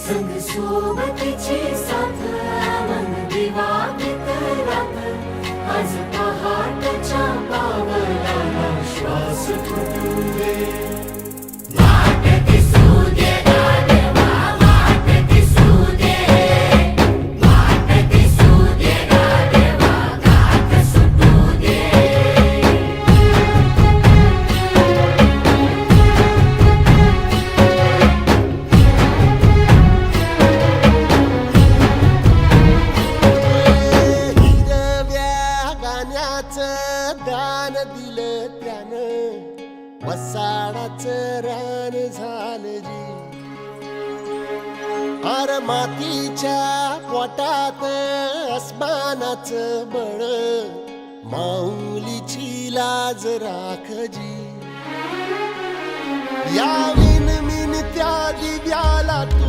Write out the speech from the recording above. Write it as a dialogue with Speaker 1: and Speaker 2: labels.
Speaker 1: संग सोबतीची साथ मन दिवाळीत रात आज पहाटच्या पावलाला श्वास फुटू दे वाट दिसू दे गाढवा वाट दिसू दे वाट दिसू दे गाढवा गाठ सुटू दे
Speaker 2: दान दिलं त्यानं वसाडाचं रान झालं जी अर मातीच्या पोटात अस्मानाचं बळ माऊलीची लाज राखजी या विनमिन त्या दिव्याला तू